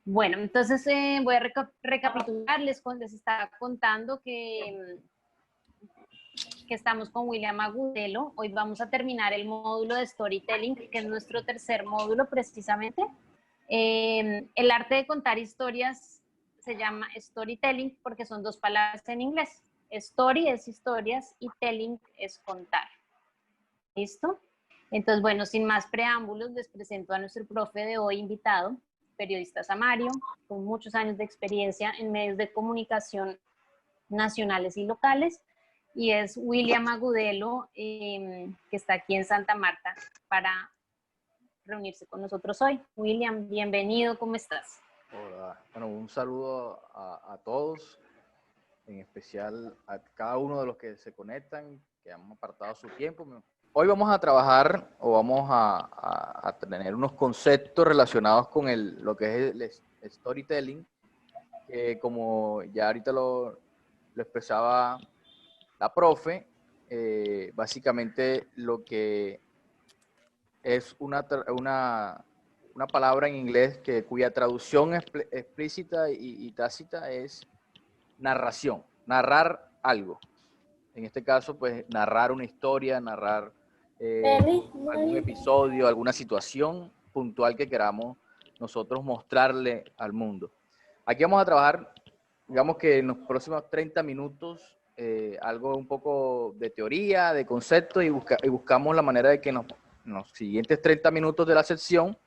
Bueno, entonces voy a recapitular, les estaba contando que estamos con William Agudelo. Hoy vamos a terminar el módulo de Storytelling, que es nuestro tercer módulo precisamente. El arte de contar historias se llama Storytelling porque son dos palabras en inglés. Story es historias y telling es contar. ¿Listo? Entonces, bueno, sin más preámbulos, les presento a nuestro profe de hoy invitado, periodista Samario, con muchos años de experiencia en medios de comunicación nacionales y locales, y es William Agudelo, que está aquí en Santa Marta para reunirse con nosotros hoy. William, bienvenido, ¿cómo estás? Hola, bueno, un saludo a todos, en especial a cada uno de los que se conectan, que han apartado su tiempo. Hoy vamos a trabajar o vamos a tener unos conceptos relacionados con lo que es el storytelling, que como ya ahorita lo expresaba la profe, básicamente lo que es una palabra en inglés cuya traducción explícita y tácita es narración, narrar algo. En este caso, pues narrar una historia, narrar algún episodio, alguna situación puntual que queramos nosotros mostrarle al mundo. Aquí vamos a trabajar, digamos que en los próximos 30 minutos, algo un poco de teoría, de concepto, y buscamos la manera de que en los siguientes 30 minutos de la sesión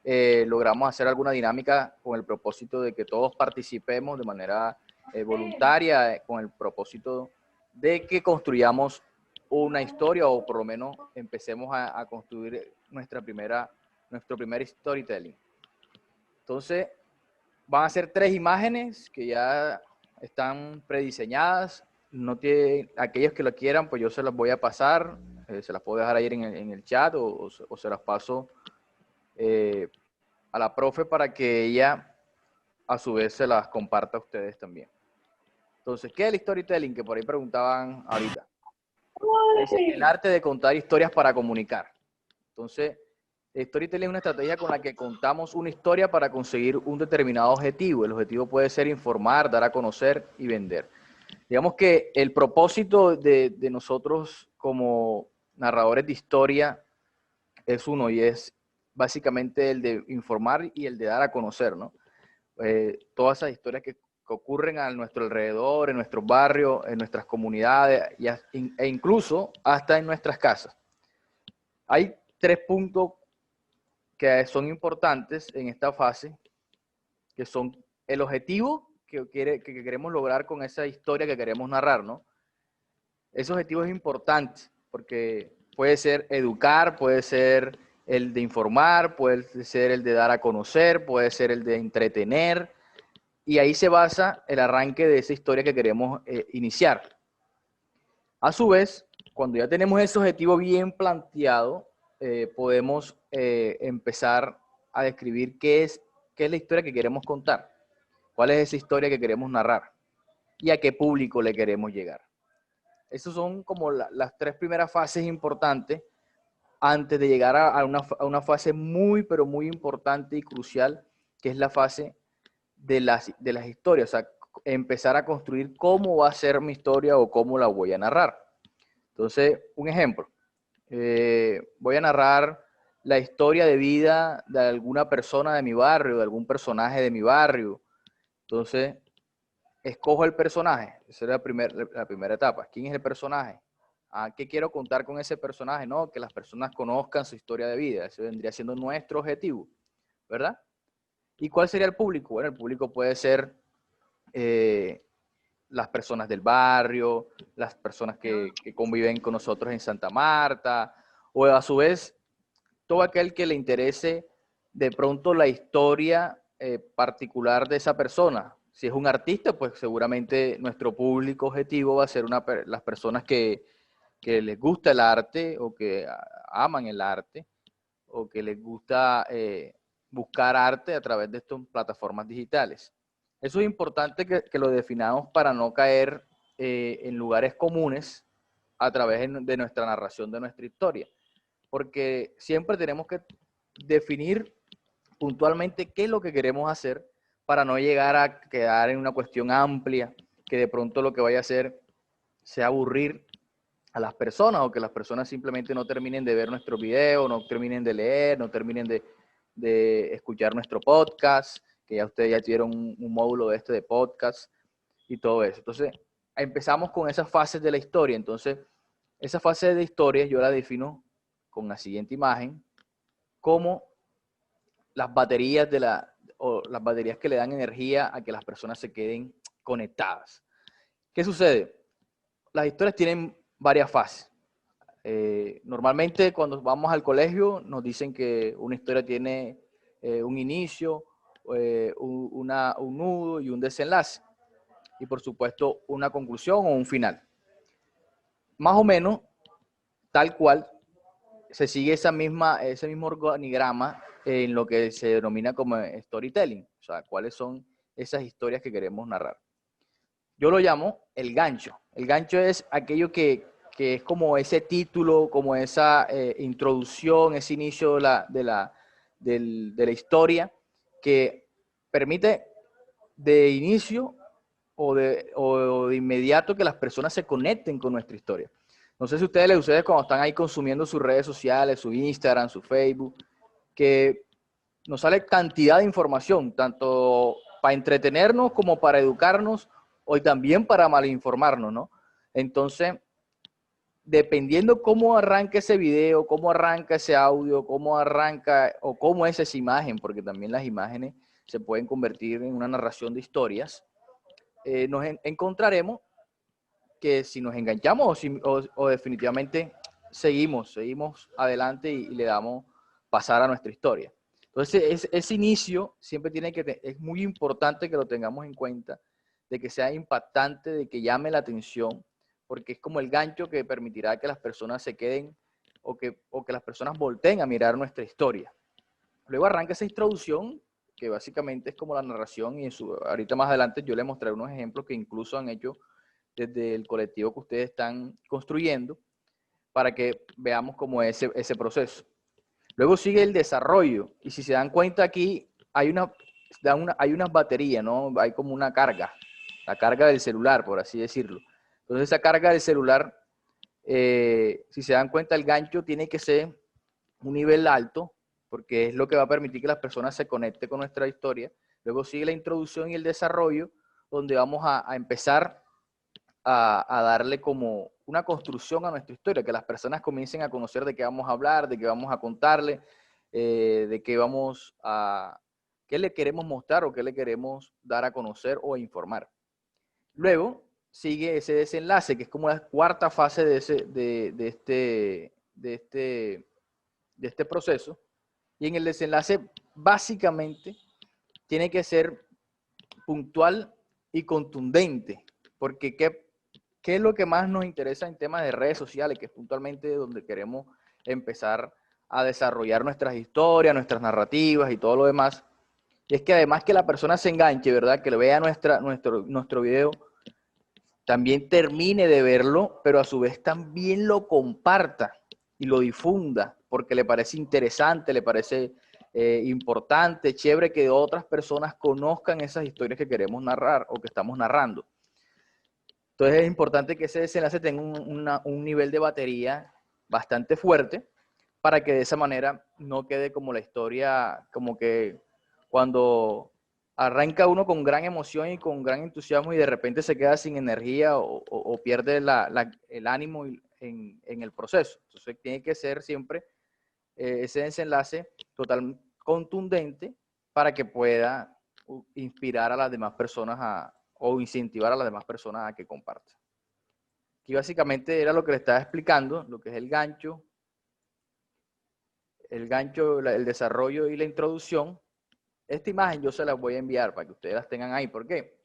logramos hacer alguna dinámica con el propósito de que todos participemos de manera voluntaria, con el propósito de que construyamos una historia o por lo menos empecemos a construir nuestro primer storytelling. Entonces, van a ser 3 imágenes que ya están prediseñadas. No tiene, aquellos que lo quieran, pues yo se las voy a pasar, se las puedo dejar ahí en el chat o se las paso a la profe para que ella a su vez se las comparta a ustedes también. Entonces, ¿qué es el storytelling? Que por ahí preguntaban ahorita. Es el arte de contar historias para comunicar. Entonces, el storytelling es una estrategia con la que contamos una historia para conseguir un determinado objetivo. El objetivo puede ser informar, dar a conocer y vender. Digamos que el propósito de nosotros como narradores de historia es uno y es básicamente el de informar y el de dar a conocer, ¿no? Todas esas historias que ocurren a nuestro alrededor, en nuestros barrios, en nuestras comunidades e incluso hasta en nuestras casas. Hay 3 puntos que son importantes en esta fase, que son el objetivo que queremos lograr con esa historia que queremos narrar, ¿no? Ese objetivo es importante porque puede ser educar, puede ser el de informar, puede ser el de dar a conocer, puede ser el de entretener, y ahí se basa el arranque de esa historia que queremos iniciar. A su vez, cuando ya tenemos ese objetivo bien planteado, podemos empezar a describir qué es la historia que queremos contar, cuál es esa historia que queremos narrar y a qué público le queremos llegar. Esas son como las 3 primeras fases importantes antes de llegar a una fase muy, pero muy importante y crucial, que es la fase de las historias, o sea, empezar a construir cómo va a ser mi historia o cómo la voy a narrar. Entonces, un ejemplo, voy a narrar la historia de vida de alguna persona de mi barrio, de algún personaje de mi barrio. Entonces, escojo el personaje, esa es la primera etapa. ¿Quién es el personaje? ¿Qué quiero contar con ese personaje? No, que las personas conozcan su historia de vida, ese vendría siendo nuestro objetivo, ¿verdad? ¿Y cuál sería el público? Bueno, el público puede ser las personas del barrio, las personas que conviven con nosotros en Santa Marta, o a su vez, todo aquel que le interese de pronto la historia particular de esa persona. Si es un artista, pues seguramente nuestro público objetivo va a ser las personas que les gusta el arte o que aman el arte o que les gusta buscar arte a través de estas plataformas digitales. Eso es importante que lo definamos para no caer en lugares comunes a través de nuestra narración de nuestra historia, porque siempre tenemos que definir puntualmente qué es lo que queremos hacer para no llegar a quedar en una cuestión amplia, que de pronto lo que vaya a hacer sea aburrir a las personas o que las personas simplemente no terminen de ver nuestro video, no terminen de leer, no terminen de escuchar nuestro podcast, que ya ustedes ya tuvieron un módulo de de podcast y todo eso. Entonces, empezamos con esas fases de la historia. Entonces, esa fase de historia yo la defino con la siguiente imagen, como las baterías o las baterías que le dan energía a que las personas se queden conectadas. ¿Qué sucede? Las historias tienen varias fases. Normalmente cuando vamos al colegio nos dicen que una historia tiene un inicio, un nudo y un desenlace. Y por supuesto una conclusión o un final. Más o menos, tal cual, se sigue ese mismo organigrama en lo que se denomina como storytelling. O sea, cuáles son esas historias que queremos narrar. Yo lo llamo el gancho. El gancho es aquello que es como ese título, como esa introducción, ese inicio de la historia que permite de inicio o de inmediato que las personas se conecten con nuestra historia. No sé si ustedes cuando están ahí consumiendo sus redes sociales, su Instagram, su Facebook, que nos sale cantidad de información, tanto para entretenernos como para educarnos, o también para malinformarnos, ¿no? Entonces, dependiendo cómo arranca ese video, cómo arranca ese audio, cómo arranca o cómo es esa imagen, porque también las imágenes se pueden convertir en una narración de historias, nos encontraremos que si nos enganchamos o definitivamente seguimos adelante y le damos pasar a nuestra historia. Entonces, ese inicio siempre es muy importante que lo tengamos en cuenta, de que sea impactante, de que llame la atención, porque es como el gancho que permitirá que las personas se queden o que las personas volteen a mirar nuestra historia. Luego arranca esa introducción, que básicamente es como la narración, y ahorita más adelante yo les mostraré unos ejemplos que incluso han hecho desde el colectivo que ustedes están construyendo, para que veamos cómo es ese proceso. Luego sigue el desarrollo, y si se dan cuenta aquí hay unas baterías, ¿no? Hay como una carga, la carga del celular, por así decirlo. Entonces esa carga del celular, si se dan cuenta, el gancho tiene que ser un nivel alto, porque es lo que va a permitir que las personas se conecten con nuestra historia. Luego sigue la introducción y el desarrollo, donde vamos a empezar a darle como una construcción a nuestra historia, que las personas comiencen a conocer de qué vamos a hablar, de qué vamos a contarle, de qué le queremos mostrar o qué le queremos dar a conocer o a informar. Luego sigue ese desenlace, que es como la cuarta fase de este proceso. Y en el desenlace, básicamente, tiene que ser puntual y contundente, porque ¿qué es lo que más nos interesa en temas de redes sociales? Que es puntualmente donde queremos empezar a desarrollar nuestras historias, nuestras narrativas y todo lo demás. Y es que además que la persona se enganche, ¿verdad? Que lo vea nuestro video, también termine de verlo, pero a su vez también lo comparta y lo difunda, porque le parece interesante, le parece importante, chévere que otras personas conozcan esas historias que queremos narrar o que estamos narrando. Entonces es importante que ese desenlace tenga un nivel de batería bastante fuerte, para que de esa manera no quede como la historia, como que cuando arranca uno con gran emoción y con gran entusiasmo y de repente se queda sin energía o pierde el ánimo en el proceso. Entonces tiene que ser siempre ese desenlace total contundente, para que pueda inspirar a las demás personas o incentivar a las demás personas a que compartan. Aquí básicamente era lo que le estaba explicando, lo que es el gancho, el desarrollo y la introducción. Esta imagen yo se las voy a enviar para que ustedes las tengan ahí. ¿Por qué?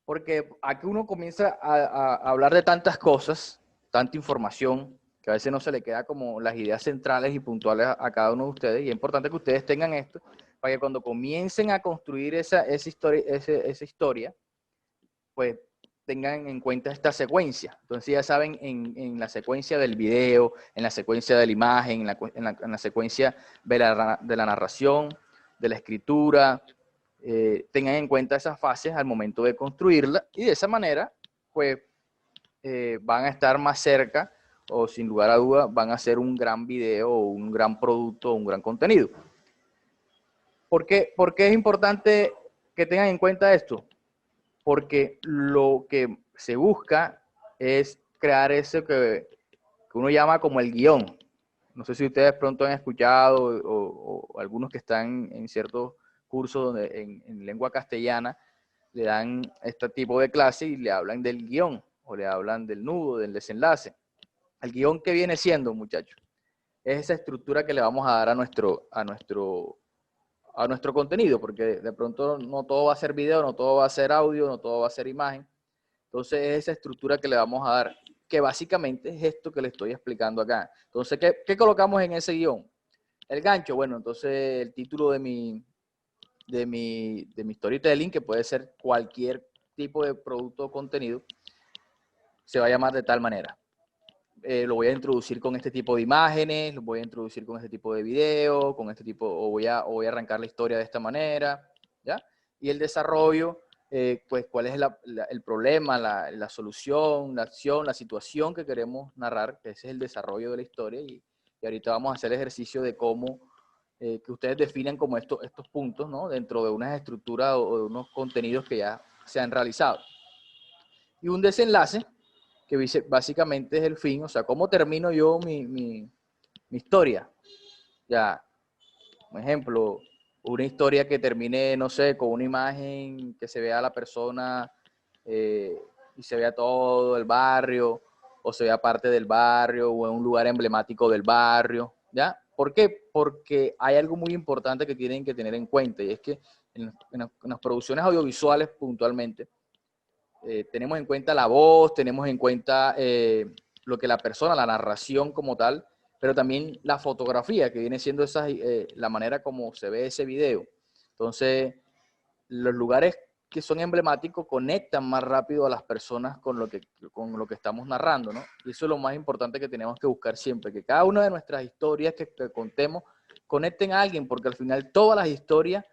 Porque aquí uno comienza a hablar de tantas cosas, tanta información, que a veces no se le queda como las ideas centrales y puntuales a cada uno de ustedes. Y es importante que ustedes tengan esto, para que cuando comiencen a construir esa historia, pues tengan en cuenta esta secuencia. Entonces ya saben, en la secuencia del video, en la secuencia de la imagen, en la secuencia de la narración, de la escritura, tengan en cuenta esas fases al momento de construirla y de esa manera, pues, van a estar más cerca o sin lugar a duda van a hacer un gran video o un gran producto o un gran contenido. ¿Por qué es importante que tengan en cuenta esto? Porque lo que se busca es crear ese que uno llama como el guión. No sé si ustedes pronto han escuchado o algunos que están en ciertos cursos donde en lengua castellana le dan este tipo de clase y le hablan del guión o le hablan del nudo, del desenlace. El guión que viene siendo, muchachos, es esa estructura que le vamos a dar a nuestro contenido, porque de pronto no todo va a ser video, no todo va a ser audio, no todo va a ser imagen. Entonces es esa estructura que le vamos a dar, que básicamente es esto que le estoy explicando acá. Entonces, ¿qué colocamos en ese guión? El gancho, bueno, entonces el título de mi storytelling, que puede ser cualquier tipo de producto o contenido, se va a llamar de tal manera. Lo voy a introducir con este tipo de imágenes, lo voy a introducir con este tipo de video, con este tipo, o voy a arrancar la historia de esta manera, ¿ya? Y el desarrollo, pues cuál es el problema, la solución, la acción, la situación que queremos narrar, que ese es el desarrollo de la historia, y ahorita vamos a hacer el ejercicio de cómo, que ustedes definan como estos puntos, ¿no? Dentro de unas estructuras o de unos contenidos que ya se han realizado. Y un desenlace, que básicamente es el fin, o sea, cómo termino yo mi historia. Ya, por ejemplo, una historia que termine, no sé, con una imagen que se vea a la persona y se vea todo el barrio, o se vea parte del barrio, o en un lugar emblemático del barrio, ¿ya? ¿Por qué? Porque hay algo muy importante que tienen que tener en cuenta, y es que en las producciones audiovisuales puntualmente, tenemos en cuenta la voz, tenemos en cuenta lo que la persona, la narración como tal, pero también la fotografía, que viene siendo la manera como se ve ese video. Entonces, los lugares que son emblemáticos conectan más rápido a las personas con lo que estamos narrando, ¿no? Y eso es lo más importante que tenemos que buscar siempre, que cada una de nuestras historias que contemos conecten a alguien, porque al final todas las historias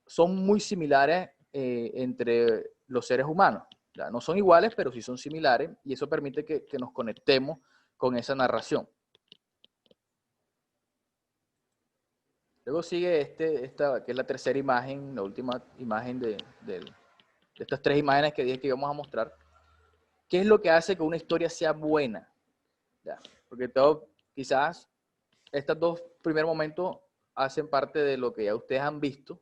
son muy similares entre los seres humanos. Ya no son iguales, pero sí son similares, y eso permite que nos conectemos con esa narración. Luego sigue esta, que es la tercera imagen, la última imagen de estas tres imágenes que dije que íbamos a mostrar. ¿Qué es lo que hace que una historia sea buena? Ya, porque quizás estos dos primeros momentos hacen parte de lo que ya ustedes han visto,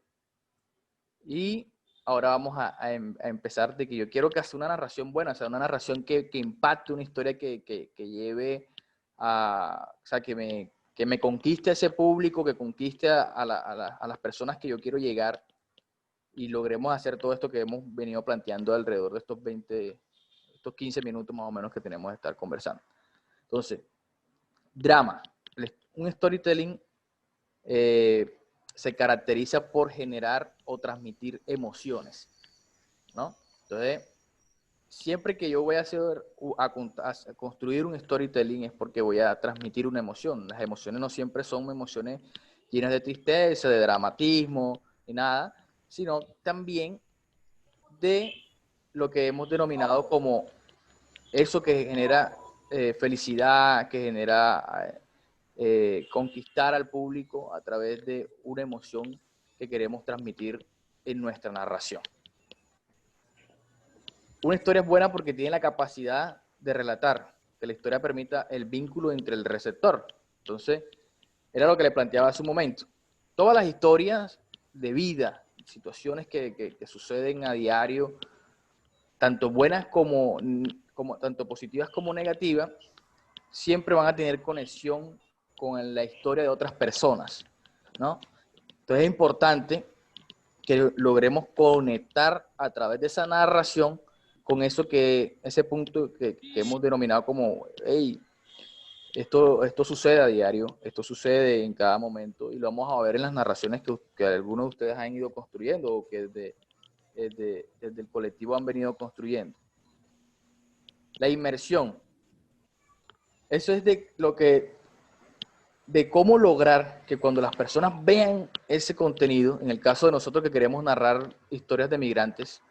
y ahora vamos a empezar de que yo quiero que haga una narración buena, o sea, una narración que impacte, una historia que lleve o sea, que me conquiste a ese público, que conquiste a las personas que yo quiero llegar, y logremos hacer todo esto que hemos venido planteando alrededor de estos 15 minutos más o menos que tenemos de estar conversando. Entonces, drama. Un storytelling se caracteriza por generar o transmitir emociones, ¿no? Entonces, siempre que yo voy a construir un storytelling es porque voy a transmitir una emoción. Las emociones no siempre son emociones llenas de tristeza, de dramatismo, ni nada, sino también de lo que hemos denominado como eso que genera felicidad, que genera conquistar al público a través de una emoción que queremos transmitir en nuestra narración. Una historia es buena porque tiene la capacidad de relatar, que la historia permita el vínculo entre el receptor. Entonces, era lo que le planteaba hace un momento. Todas las historias de vida, situaciones que suceden a diario, tanto buenas tanto positivas como negativas, siempre van a tener conexión con la historia de otras personas, ¿no? Entonces es importante que logremos conectar a través de esa narración con ese punto que hemos denominado como, hey, esto sucede a diario, esto sucede en cada momento, y lo vamos a ver en las narraciones que algunos de ustedes han ido construyendo o que desde el colectivo han venido construyendo. La inmersión. Eso es de lo que de cómo lograr que cuando las personas vean ese contenido, en el caso de nosotros que queremos narrar historias de migrantes,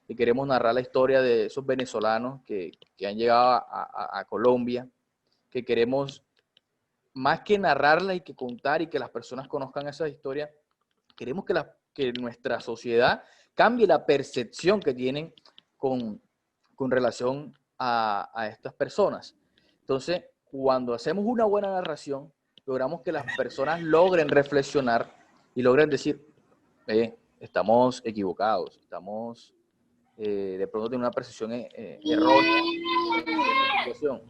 que queremos narrar la historia de esos venezolanos que han llegado a Colombia, que queremos más que narrarla y que contar y que las personas conozcan esa historia, queremos que nuestra sociedad cambie la percepción que tienen con relación a estas personas. Entonces, cuando hacemos una buena narración, logramos que las personas logren reflexionar y logren decir, estamos equivocados, estamos de pronto teniendo una percepción errónea de esta situación.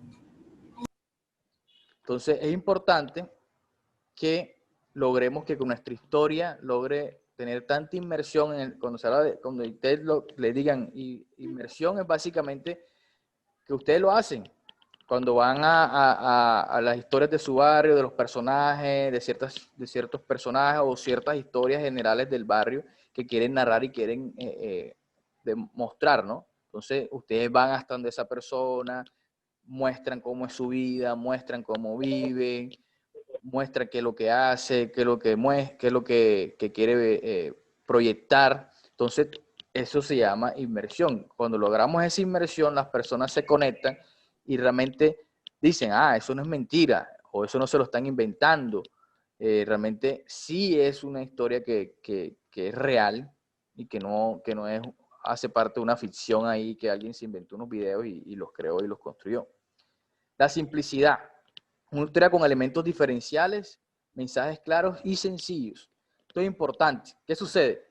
Entonces, es importante que logremos que con nuestra historia logre tener tanta inmersión cuando se habla cuando ustedes le digan inmersión, es básicamente que ustedes lo hacen cuando van a las historias de su barrio, de los personajes, de ciertos personajes o ciertas historias generales del barrio que quieren narrar y quieren demostrar, ¿no? Entonces, ustedes van hasta donde esa persona, muestran cómo es su vida, muestran cómo viven, muestra qué es lo que hace, qué es lo que quiere proyectar. Entonces, eso se llama inmersión. Cuando logramos esa inmersión, las personas se conectan y realmente dicen, eso no es mentira, o eso no se lo están inventando. Realmente sí es una historia que es real y que no es, hace parte de una ficción ahí que alguien se inventó unos videos y los creó y los construyó. La simplicidad. Una historia con elementos diferenciales, mensajes claros y sencillos. Esto es importante. ¿Qué sucede?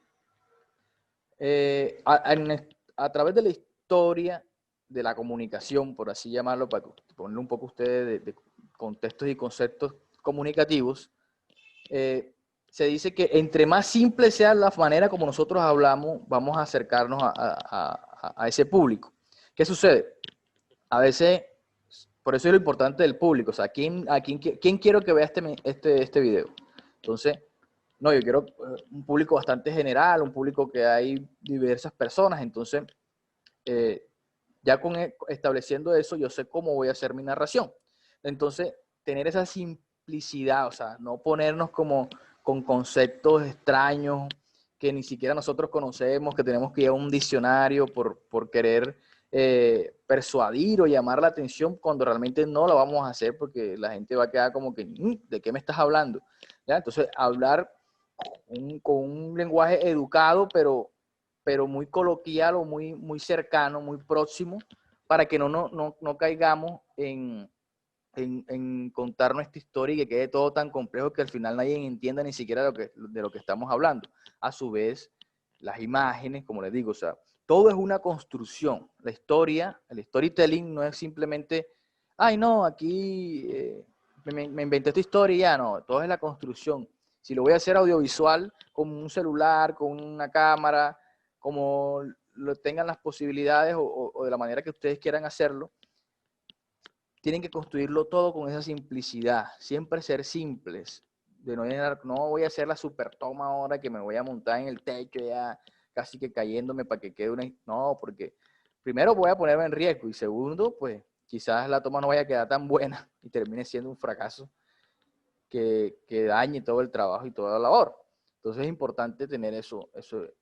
A través de la historia de la comunicación, por así llamarlo, para ponerle un poco a ustedes de contextos y conceptos comunicativos, se dice que entre más simple sea la manera como nosotros hablamos, vamos a acercarnos a ese público. ¿Qué sucede? A veces, por eso es lo importante del público, o sea, ¿quién quiero que vea este video? Entonces, no, yo quiero un público bastante general, un público que hay diversas personas, entonces, ya estableciendo eso, yo sé cómo voy a hacer mi narración. Entonces, tener esa simplicidad, o sea, no ponernos como con conceptos extraños que ni siquiera nosotros conocemos, que tenemos que ir a un diccionario por querer persuadir o llamar la atención cuando realmente no lo vamos a hacer porque la gente va a quedar como que, ¿de qué me estás hablando? ¿Ya? Entonces, hablar con un lenguaje educado, pero muy coloquial o muy cercano, muy próximo, para que no caigamos en contar nuestra historia y que quede todo tan complejo que al final nadie entienda ni siquiera de lo que estamos hablando. A su vez, las imágenes, como les digo, o sea, todo es una construcción. La historia, el storytelling no es simplemente, ay no, aquí me inventé esta historia y ya no, todo es la construcción. Si lo voy a hacer audiovisual, con un celular, con una cámara, como lo tengan las posibilidades o de la manera que ustedes quieran hacerlo, tienen que construirlo todo con esa simplicidad, siempre ser simples. No voy a hacer la super toma ahora que me voy a montar en el techo ya casi que cayéndome para que quede una... No, porque primero voy a ponerme en riesgo y segundo, pues quizás la toma no vaya a quedar tan buena y termine siendo un fracaso que dañe todo el trabajo y toda la labor. Entonces es importante tener eso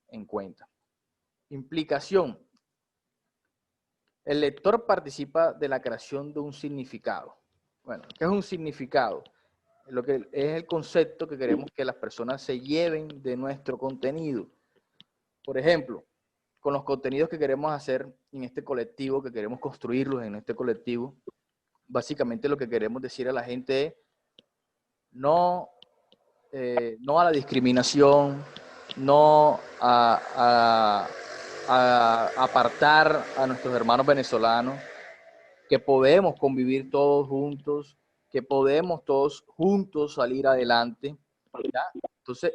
en cuenta. Implicación. El lector participa de la creación de un significado. Bueno, ¿qué es un significado? Lo que es el concepto que queremos que las personas se lleven de nuestro contenido. Por ejemplo, con los contenidos que queremos hacer en este colectivo, que queremos construirlos en este colectivo, básicamente lo que queremos decir a la gente es no a la discriminación, no a apartar a nuestros hermanos venezolanos, que podemos convivir todos juntos, que podemos todos juntos salir adelante, ¿ya? Entonces,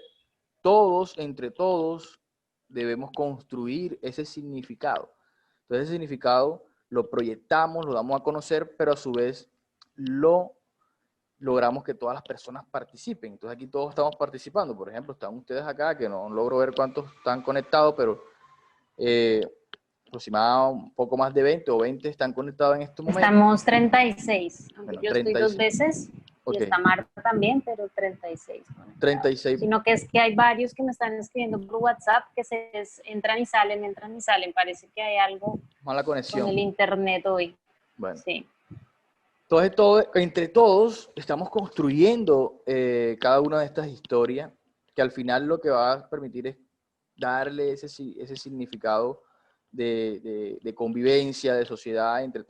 entre todos, debemos construir ese significado. Entonces, ese significado lo proyectamos, lo damos a conocer, pero a su vez lo logramos que todas las personas participen. Entonces, aquí todos estamos participando. Por ejemplo, están ustedes acá, que no logro ver cuántos están conectados, pero aproximadamente un poco más de 20 o 20 están conectados en este momento. Estamos 36, aunque Bueno, yo estoy 36. dos veces. Ok. Y está Marta también, pero 36. 36. Sino que es que hay varios que me están escribiendo por WhatsApp que entran y salen, entran y salen. Parece que hay algo Mala conexión. con el internet hoy. Bueno. Sí. Entonces, entre todos estamos construyendo cada una de estas historias que al final lo que va a permitir es darle ese significado de convivencia, de sociedad entre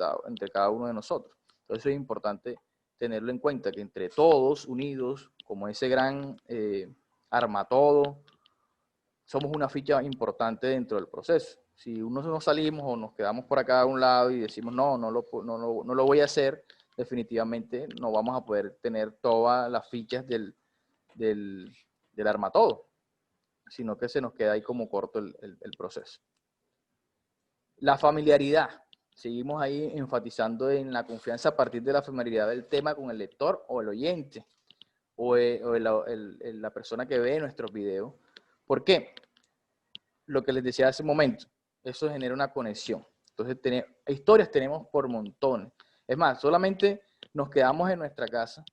cada uno de nosotros. Entonces es importante tenerlo en cuenta, que entre todos, unidos, como ese gran armatodo, somos una ficha importante dentro del proceso. Si uno nos salimos o nos quedamos por acá a un lado y decimos, no lo voy a hacer, definitivamente no vamos a poder tener todas las fichas del armatodo, sino que se nos queda ahí como corto el proceso. La familiaridad. Seguimos ahí enfatizando en la confianza a partir de la familiaridad del tema con el lector o el oyente o la persona que ve nuestros videos. ¿Por qué? Lo que les decía hace un momento, eso genera una conexión. Entonces, historias tenemos por montones. Es más, solamente nos quedamos en nuestra casa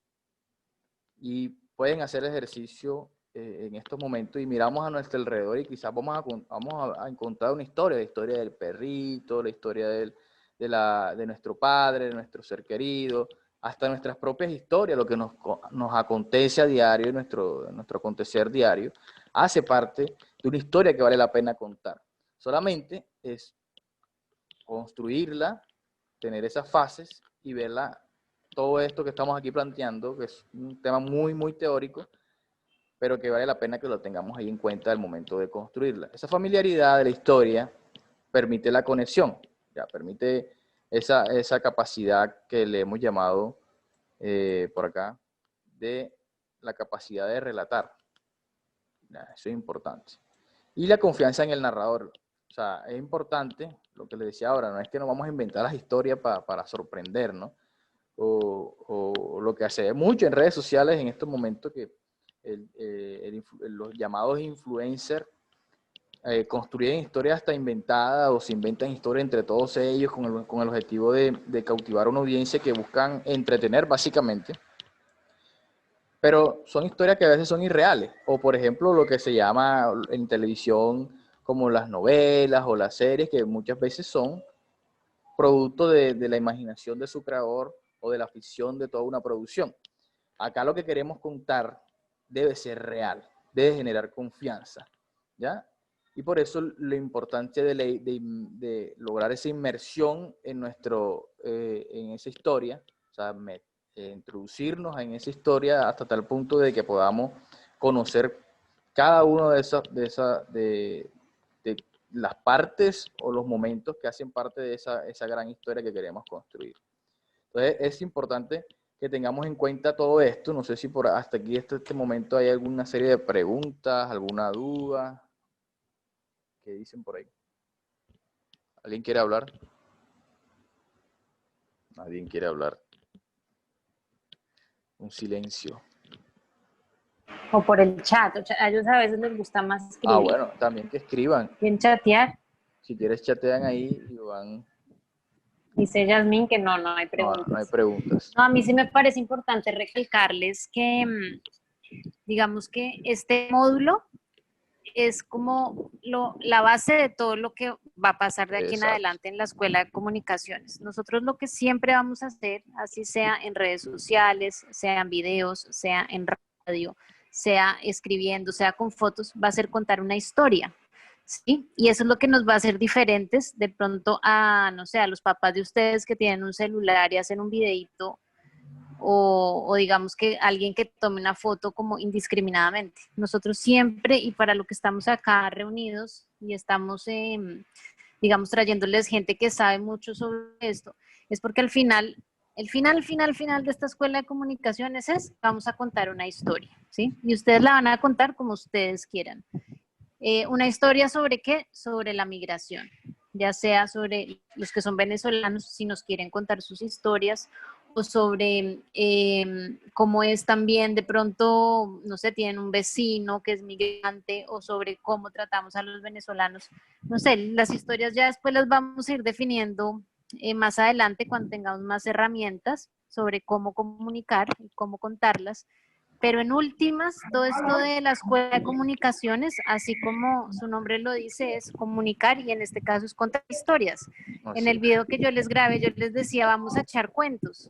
y pueden hacer ejercicio en estos momentos y miramos a nuestro alrededor y quizás vamos a encontrar una historia, la historia del perrito, la historia de nuestro padre, de nuestro ser querido, hasta nuestras propias historias, lo que nos acontece a diario, nuestro acontecer diario, hace parte de una historia que vale la pena contar. Solamente es construirla, tener esas fases y verla, todo esto que estamos aquí planteando, que es un tema muy, muy teórico, pero que vale la pena que lo tengamos ahí en cuenta al momento de construirla. Esa familiaridad de la historia permite la conexión, ya permite esa capacidad que le hemos llamado por acá, de la capacidad de relatar. Ya, eso es importante. Y la confianza en el narrador. O sea, es importante, lo que les decía ahora, no es que nos vamos a inventar las historias para sorprender, ¿no? O lo que hace mucho en redes sociales en estos momentos, que los llamados influencers construyen historias hasta inventadas o se inventan historias entre todos ellos con el objetivo de cautivar a una audiencia que buscan entretener básicamente. Pero son historias que a veces son irreales. O por ejemplo lo que se llama en televisión como las novelas o las series, que muchas veces son producto de la imaginación de su creador o de la ficción de toda una producción. Acá lo que queremos contar debe ser real, debe generar confianza, ¿ya? Y por eso la importancia de lograr esa inmersión en en esa historia, o sea, introducirnos en esa historia hasta tal punto de que podamos conocer cada uno de las partes o los momentos que hacen parte de esa gran historia que queremos construir. Entonces es importante que tengamos en cuenta todo esto. No sé si hasta aquí, hasta este momento, hay alguna serie de preguntas, alguna duda. ¿Qué dicen por ahí? ¿Alguien quiere hablar? Nadie quiere hablar. Un silencio. O por el chat. A ellos a veces les gusta más escribir. Ah, bueno, también que escriban. ¿Quieren chatear? Si quieres, chatean ahí y van. Dice Yasmín que no hay preguntas. No hay preguntas. No, a mí sí me parece importante recalcarles que, digamos que este módulo es como la base de todo lo que va a pasar de aquí en adelante en la Escuela de Comunicaciones. Nosotros lo que siempre vamos a hacer, así sea en redes sociales, sea en videos, sea en radio, sea escribiendo, sea con fotos, va a ser contar una historia. ¿Sí? Y eso es lo que nos va a hacer diferentes de pronto a, no sé, a los papás de ustedes que tienen un celular y hacen un videíto o digamos que alguien que tome una foto como indiscriminadamente. Nosotros siempre y para lo que estamos acá reunidos y estamos, digamos, trayéndoles gente que sabe mucho sobre esto, es porque al final, el final de esta escuela de comunicaciones es, vamos a contar una historia, ¿sí? Y ustedes la van a contar como ustedes quieran. Una historia sobre qué? Sobre la migración, ya sea sobre los que son venezolanos, si nos quieren contar sus historias, o sobre cómo es también de pronto, no sé, tienen un vecino que es migrante, o sobre cómo tratamos a los venezolanos. No sé, las historias ya después las vamos a ir definiendo más adelante cuando tengamos más herramientas, sobre cómo comunicar y cómo contarlas. Pero en últimas, todo esto de la escuela de comunicaciones, así como su nombre lo dice, es comunicar y en este caso es contar historias. En Así el es. video que yo les grabé, yo les decía, vamos a echar cuentos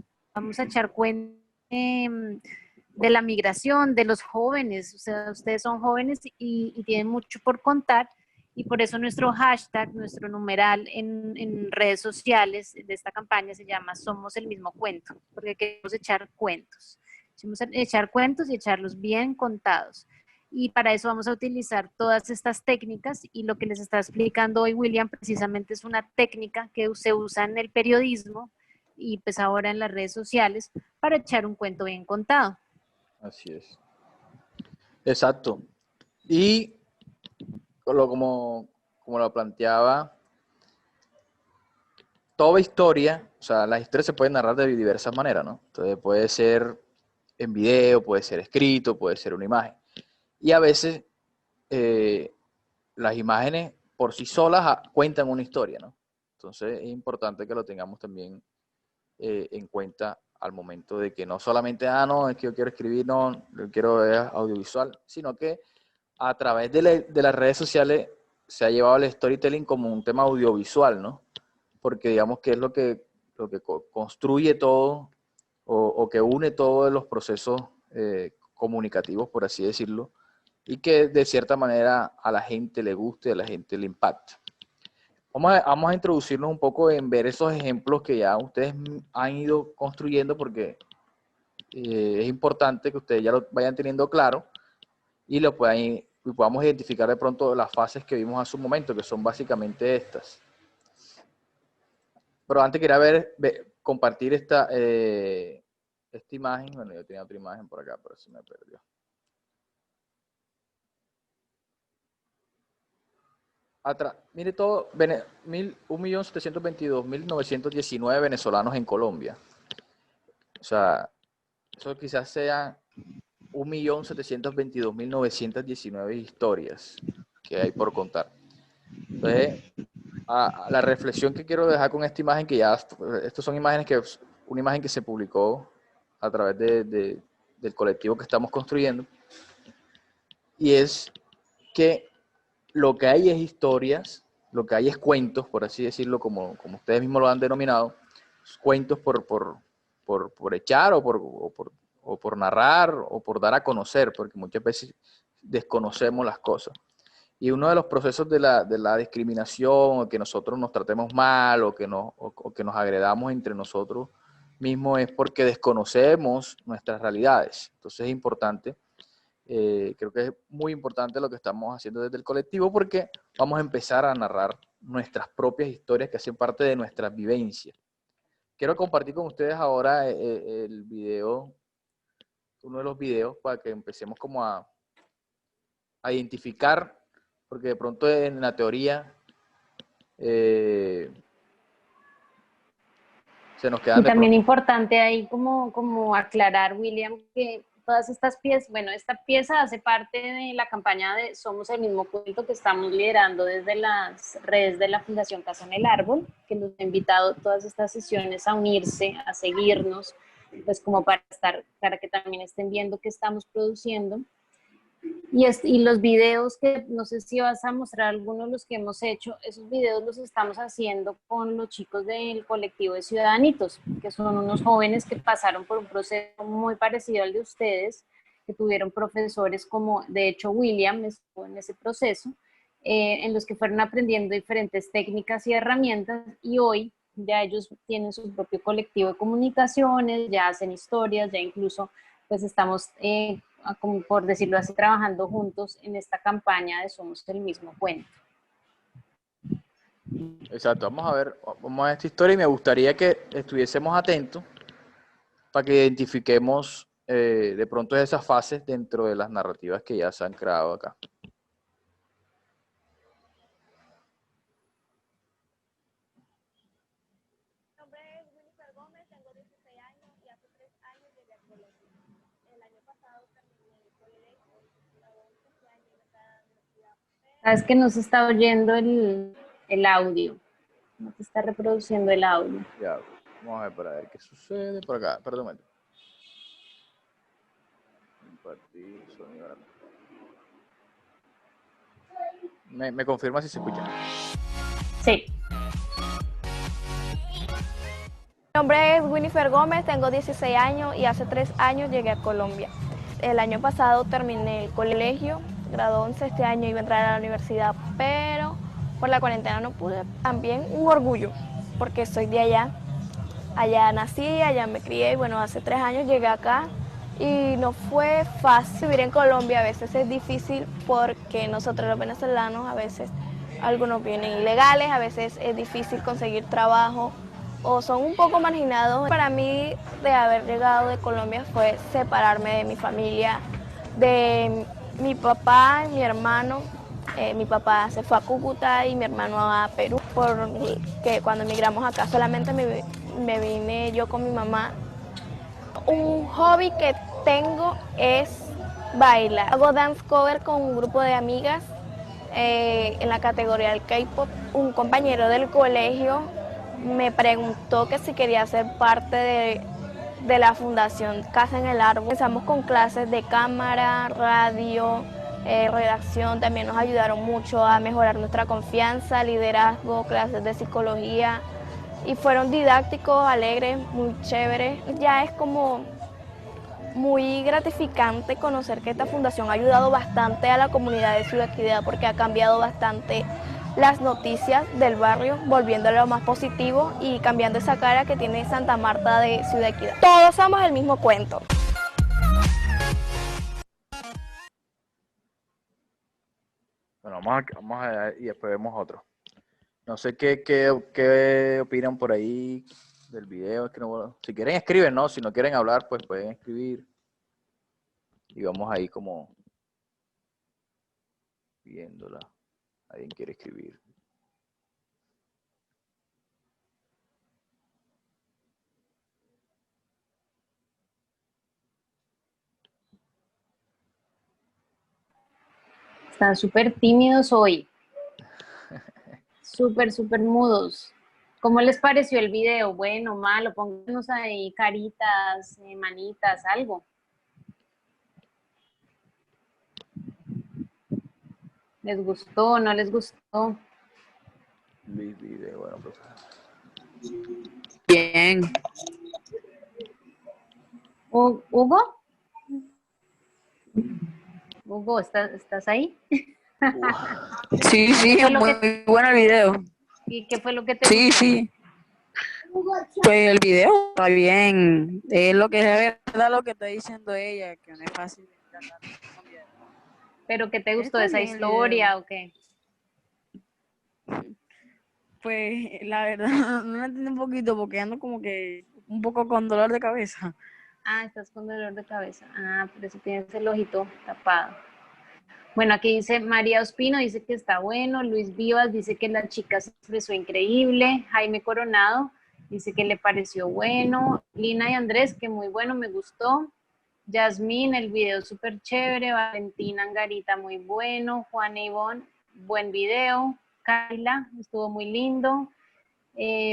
de la migración, de los jóvenes, o sea, ustedes son jóvenes y tienen mucho por contar y por eso nuestro hashtag, nuestro numeral en redes sociales de esta campaña se llama Somos el mismo cuento, porque queremos echar cuentos. Queremos echar cuentos y echarlos bien contados. Y para eso vamos a utilizar todas estas técnicas y lo que les está explicando hoy William precisamente es una técnica que se usa en el periodismo y pues ahora en las redes sociales para echar un cuento bien contado. Así es. Exacto. Y como lo planteaba, toda historia, o sea, las historias se pueden narrar de diversas maneras, ¿no? Entonces puede ser en video, puede ser escrito, puede ser una imagen. Y a veces eh, las imágenes por sí solas cuentan una historia, ¿no? Entonces es importante que lo tengamos también en cuenta al momento de que no solamente, no, es que yo quiero escribir, no, yo quiero ver audiovisual, sino que a través de las redes sociales se ha llevado el storytelling como un tema audiovisual, ¿no? Porque digamos que es lo que construye todo o que une todos los procesos comunicativos, por así decirlo, y que de cierta manera a la gente le guste, a la gente le impacta. Vamos a introducirnos un poco en ver esos ejemplos que ya ustedes han ido construyendo porque es importante que ustedes ya lo vayan teniendo claro y y podamos identificar de pronto las fases que vimos hace un momento, que son básicamente estas. Pero antes quería compartir esta imagen. Bueno, yo tenía otra imagen por acá, pero se me perdió. Atrás, mire todo, 1.722.919 venezolanos en Colombia. O sea, eso quizás sean 1.722.919 historias que hay por contar. Entonces, la reflexión que quiero dejar con esta imagen, que ya, estas son imágenes una imagen que se publicó a través del colectivo que estamos construyendo, y es que lo que hay es historias, lo que hay es cuentos, por así decirlo, como ustedes mismos lo han denominado, cuentos por echar o por narrar o por dar a conocer, porque muchas veces desconocemos las cosas. Y uno de los procesos de la discriminación, o que nosotros nos tratemos mal, o que nos agredamos entre nosotros mismos, es porque desconocemos nuestras realidades. Entonces es importante, creo que es muy importante lo que estamos haciendo desde el colectivo, porque vamos a empezar a narrar nuestras propias historias que hacen parte de nuestras vivencias. Quiero compartir con ustedes ahora el video, uno de los videos, para que empecemos como a identificar, porque de pronto en la teoría se nos quedan Y de también pronto. importante ahí como aclarar, William, que todas estas piezas, bueno, esta pieza hace parte de la campaña de Somos el mismo cuento que estamos liderando desde las redes de la Fundación Casa en el Árbol, que nos ha invitado todas estas sesiones a unirse, a seguirnos, pues como para que también estén viendo qué estamos produciendo. Y los videos que, no sé si vas a mostrar algunos de los que hemos hecho, esos videos los estamos haciendo con los chicos del colectivo de Ciudadanitos, que son unos jóvenes que pasaron por un proceso muy parecido al de ustedes, que tuvieron profesores como, de hecho, William estuvo en ese proceso, en los que fueron aprendiendo diferentes técnicas y herramientas, y hoy ya ellos tienen su propio colectivo de comunicaciones, ya hacen historias, ya incluso pues estamos como por decirlo así, trabajando juntos en esta campaña de Somos el mismo cuento. Exacto, vamos a ver esta historia y me gustaría que estuviésemos atentos para que identifiquemos de pronto esas fases dentro de las narrativas que ya se han creado acá. Sabes que no se está oyendo el audio, no se está reproduciendo el audio. Ya. Vamos a ver para ver qué sucede por acá. Perdón un momento. Compartir sonido. ¿Me confirma si se escucha? Sí. Mi nombre es Winifred Gómez, tengo 16 años y hace 3 años llegué a Colombia. El año pasado terminé el colegio, gradué 11, este año iba a entrar a la universidad, pero por la cuarentena no pude. También un orgullo, porque soy de allá. Allá nací, allá me crié y bueno, hace 3 años llegué acá y no fue fácil vivir en Colombia. A veces es difícil porque nosotros los venezolanos a veces algunos vienen ilegales, a veces es difícil conseguir trabajo o son un poco marginados. Para mí de haber llegado de Colombia fue separarme de mi familia, de mi papá y mi hermano. Mi papá se fue a Cúcuta y mi hermano a Perú, porque cuando emigramos acá solamente me vine yo con mi mamá. Un hobby que tengo es bailar. Hago dance cover con un grupo de amigas en la categoría del K-pop. Un compañero del colegio me preguntó que si quería ser parte de la fundación Casa en el Árbol. Empezamos con clases de cámara, radio, redacción. También nos ayudaron mucho a mejorar nuestra confianza, liderazgo, clases de psicología. Y fueron didácticos, alegres, muy chéveres. Ya es como muy gratificante conocer que esta fundación ha ayudado bastante a la comunidad de Ciudad Equidad porque ha cambiado bastante las noticias del barrio, volviéndolo lo más positivo y cambiando esa cara que tiene Santa Marta de Ciudad Equidad. Todos somos el mismo cuento. Bueno, vamos a ver y después vemos otro. No sé qué opinan por ahí del video. Es que no, si quieren escriben, ¿no? Si no quieren hablar, pues pueden escribir. Y vamos ahí como viéndola. ¿Alguien quiere escribir? Están súper tímidos hoy. Súper mudos. ¿Cómo les pareció el video? Bueno, malo, pónganos ahí caritas, manitas, algo. ¿Les gustó? ¿No les gustó? Luis video, bueno, pues. Bien. ¿Hugo? Hugo, ¿estás ahí? Sí, muy bueno el video. ¿Y qué fue lo que te Sí, gustó? sí. Pues el video está bien. Es lo que es verdad lo que está diciendo ella, que no es fácil tratar de cambiar. ¿Pero qué te gustó Está de esa bien el historia video. o qué? Pues la verdad no lo entiendo un poquito porque ando como que un poco con dolor de cabeza. Ah, estás con dolor de cabeza. Ah, por eso tienes el ojito tapado. Bueno, aquí dice María Ospino, dice que está bueno. Luis Vivas dice que la chica se expresó increíble. Jaime Coronado dice que le pareció bueno. Lina y Andrés, que muy bueno, me gustó. Yasmín, el video súper chévere. Valentina Angarita, muy bueno. Juan e Ivonne, buen video. Kaila, estuvo muy lindo.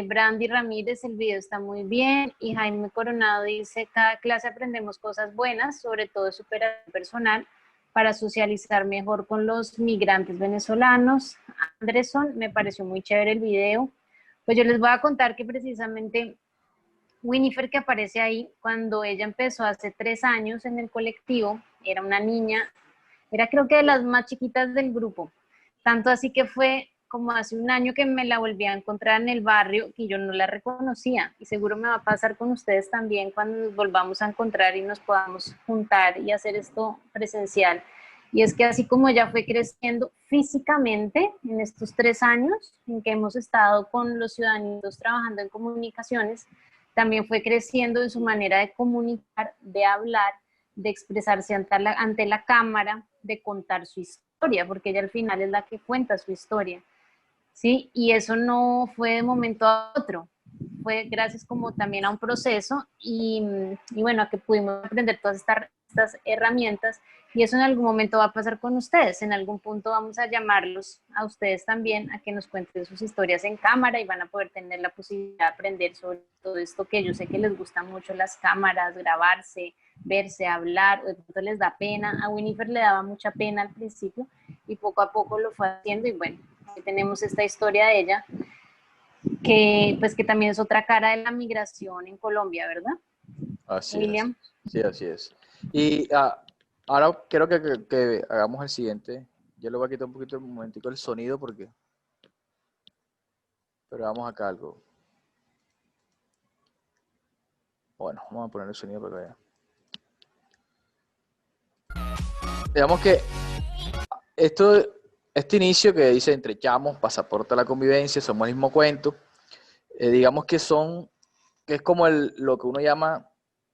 Brandy Ramírez, el video está muy bien. Y Jaime Coronado dice, cada clase aprendemos cosas buenas, sobre todo de superación personal, para socializar mejor con los migrantes venezolanos. Anderson, me pareció muy chévere el video. Pues yo les voy a contar que precisamente Winifred, que aparece ahí, cuando ella empezó hace 3 años en el colectivo, era una niña, era creo que de las más chiquitas del grupo. Tanto así que fue como hace un año que me la volví a encontrar en el barrio, que yo no la reconocía. Y seguro me va a pasar con ustedes también cuando nos volvamos a encontrar y nos podamos juntar y hacer esto presencial. Y es que así como ella fue creciendo físicamente en estos 3 años en que hemos estado con los ciudadanos trabajando en comunicaciones, también fue creciendo en su manera de comunicar, de hablar, de expresarse ante la cámara, de contar su historia, porque ella al final es la que cuenta su historia, ¿sí? Y eso no fue de momento a otro, fue gracias como también a un proceso y bueno, a que pudimos aprender todas estas estas herramientas, y eso en algún momento va a pasar con ustedes. En algún punto vamos a llamarlos a ustedes también a que nos cuenten sus historias en cámara y van a poder tener la posibilidad de aprender sobre todo esto que yo sé que les gusta mucho, las cámaras, grabarse, verse, hablar, de pronto les da pena. A Winifred le daba mucha pena al principio y poco a poco lo fue haciendo, y bueno, aquí tenemos esta historia de ella, que pues que también es otra cara de la migración en Colombia, ¿verdad? Así William. es. Sí, así es. Y ahora quiero que hagamos el siguiente. Yo le voy a quitar un poquito un momentico el sonido porque... Pero vamos acá algo. Bueno, vamos a poner el sonido para que vean. Digamos que este inicio que dice entre chamos, pasaporte a la convivencia, somos el mismo cuento, digamos que es como lo que uno llama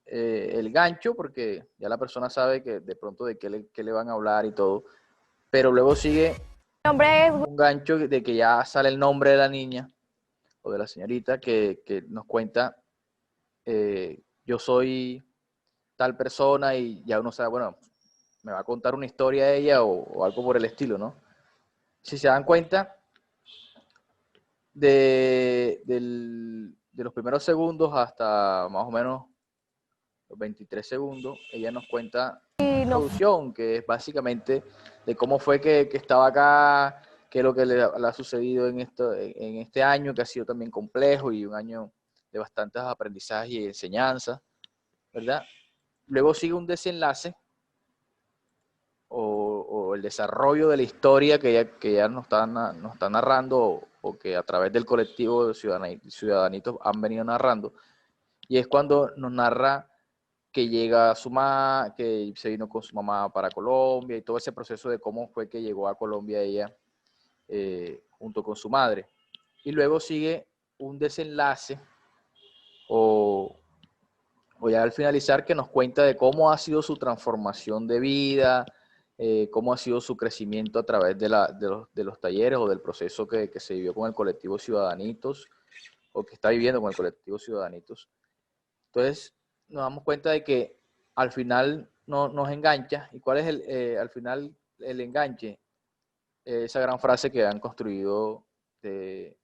el gancho, porque ya la persona sabe que de pronto de qué le van a hablar y todo, pero luego sigue Mi nombre es un gancho de que ya sale el nombre de la niña o de la señorita que nos cuenta, yo soy tal persona, y ya uno sabe, bueno, me va a contar una historia de ella o algo por el estilo, ¿no? Si se dan cuenta, de los primeros segundos hasta más o menos los 23 segundos, ella nos cuenta una introducción, que es básicamente de cómo fue que estaba acá, qué es lo que le ha sucedido en este año, que ha sido también complejo y un año de bastantes aprendizajes y enseñanzas, ¿verdad? Luego sigue un desenlace o el desarrollo de la historia que ella nos está narrando, o que a través del colectivo de ciudadanitos han venido narrando, y es cuando nos narra que llega su mamá, que se vino con su mamá para Colombia, y todo ese proceso de cómo fue que llegó a Colombia ella junto con su madre. Y luego sigue un desenlace o ya al finalizar, que nos cuenta de cómo ha sido su transformación de vida, cómo ha sido su crecimiento a través de los talleres o del proceso que se vivió con el colectivo Ciudadanitos, o que está viviendo con el colectivo Ciudadanitos. Entonces nos damos cuenta de que al final nos engancha. ¿Y cuál es al final el enganche? Esa gran frase que han construido de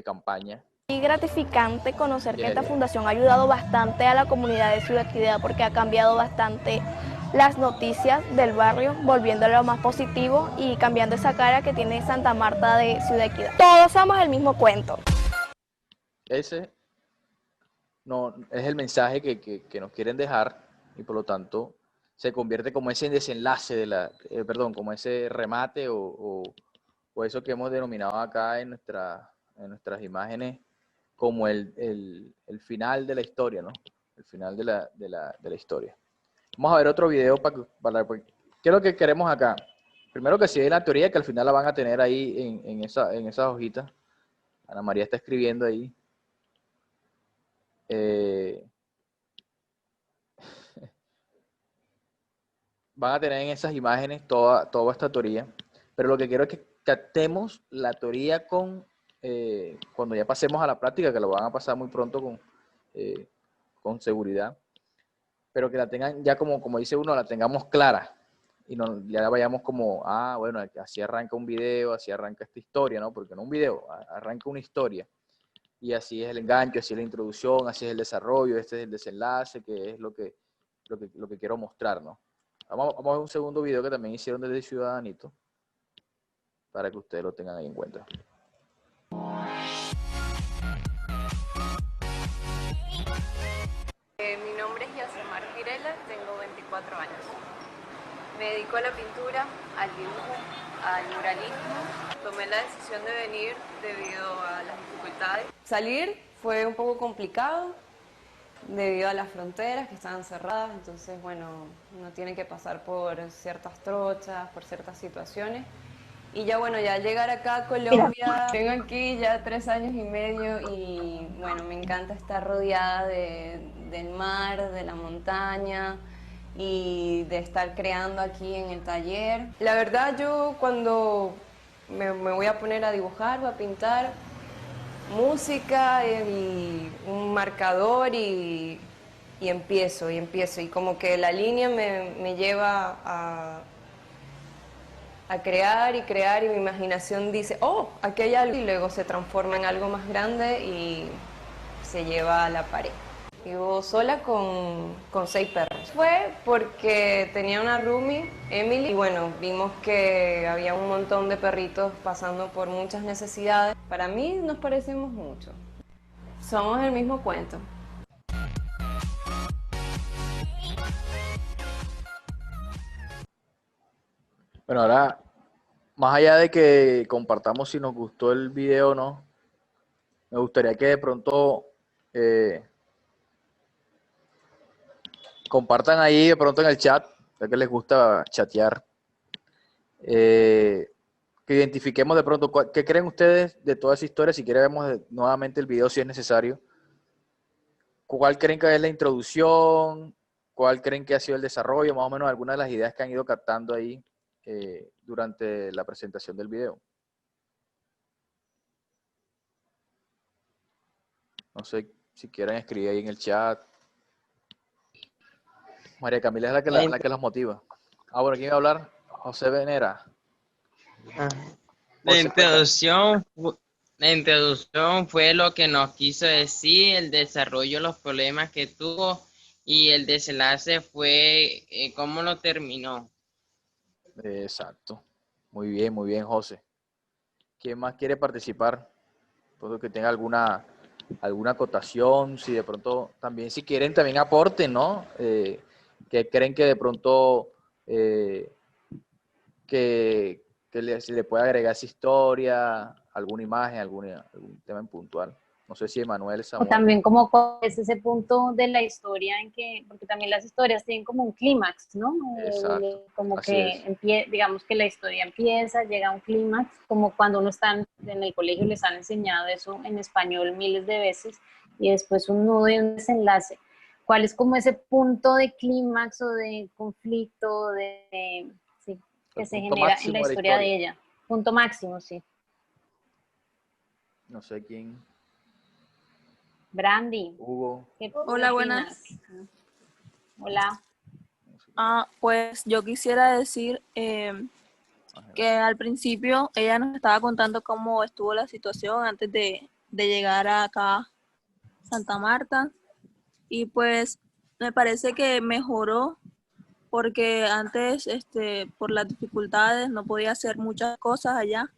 campaña. muy gratificante conocer que esta fundación ha ayudado bastante a la comunidad de Ciudad Equidad, porque ha cambiado bastante las noticias del barrio, volviéndolo más positivo y cambiando esa cara que tiene Santa Marta de Ciudad Equidad. Todos somos el mismo cuento. Ese no es el mensaje que nos quieren dejar, y por lo tanto se convierte como ese desenlace como ese remate o eso que hemos denominado acá en nuestras imágenes como el final de la historia, ¿no? El final de la historia. Vamos a ver otro video ¿qué es lo que queremos acá? Primero, que sigue la teoría, que al final la van a tener ahí en esas hojitas. Ana María está escribiendo ahí. Van a tener en esas imágenes toda esta teoría, pero lo que quiero es que captemos la teoría cuando ya pasemos a la práctica, que lo van a pasar muy pronto con seguridad, pero que la tengan ya como dice uno, la tengamos clara, y ya vayamos como, bueno, así arranca un video, así arranca esta historia, ¿no? Porque no un video, arranca una historia, y así es el enganche, así es la introducción, así es el desarrollo, este es el desenlace, que es lo que quiero mostrar, ¿no? Vamos a ver un segundo video que también hicieron desde Ciudadanito, para que ustedes lo tengan ahí en cuenta. Mi nombre es Yasemar Pirela, tengo 24 años. Me dedico a la pintura, al dibujo, al muralismo. Tomé la decisión de venir debido a las dificultades. Salir fue un poco complicado debido a las fronteras que estaban cerradas, entonces bueno, uno tiene que pasar por ciertas trochas, por ciertas situaciones. Y ya bueno, ya llegar acá a Colombia, tengo aquí ya 3 años y medio y bueno, me encanta estar rodeada del mar, de la montaña y de estar creando aquí en el taller. La verdad, yo cuando me voy a poner a dibujar o a pintar, música y un marcador y y empiezo, y como que la línea me lleva a crear y crear, y mi imaginación dice, oh, aquí hay algo, y luego se transforma en algo más grande y se lleva a la pared. Vivo sola con 6 perros. Fue porque tenía una roomie, Emily, y bueno, vimos que había un montón de perritos pasando por muchas necesidades. Para mí nos parecemos mucho. Somos el mismo cuento. Bueno, ahora, más allá de que compartamos si nos gustó el video o no, me gustaría que de pronto compartan ahí de pronto en el chat, ya que les gusta chatear, que identifiquemos de pronto qué creen ustedes de toda esa historia, si quieren vemos nuevamente el video si es necesario, cuál creen que es la introducción, cuál creen que ha sido el desarrollo, más o menos algunas de las ideas que han ido captando ahí durante la presentación del video. No sé si quieren escribir ahí en el chat. María Camila es la que los motiva. Ah, bueno, ¿quién va a hablar? José Venera. Ah, La José, cuéntame. la introducción fue lo que nos quiso decir, el desarrollo, los problemas que tuvo y el desenlace fue cómo lo terminó. Exacto. Muy bien, José. ¿Quién más quiere participar? Pues que tenga alguna acotación, si de pronto también, si quieren, también aporten, ¿no? Que creen que de pronto que se le puede agregar esa historia, alguna imagen, algún tema en puntual. No sé si Emanuel, O Samuel. también como cuál es ese punto de la historia en que, porque también las historias tienen como un clímax, ¿no? Exacto. Como Así que digamos que la historia empieza, llega a un clímax, como cuando uno está en el colegio les han enseñado eso en español miles de veces, y después un nudo y un desenlace. ¿Cuál es como ese punto de clímax o de conflicto sí, que El se punto genera en la máximo de la historia historia. de ella? Punto máximo, sí. No sé quién. Brandy, Hugo. ¿qué Hola, opinas? buenas. Hola. Pues yo quisiera decir que al principio ella nos estaba contando cómo estuvo la situación antes de llegar acá a Santa Marta, y pues me parece que mejoró porque antes por las dificultades no podía hacer muchas cosas allá,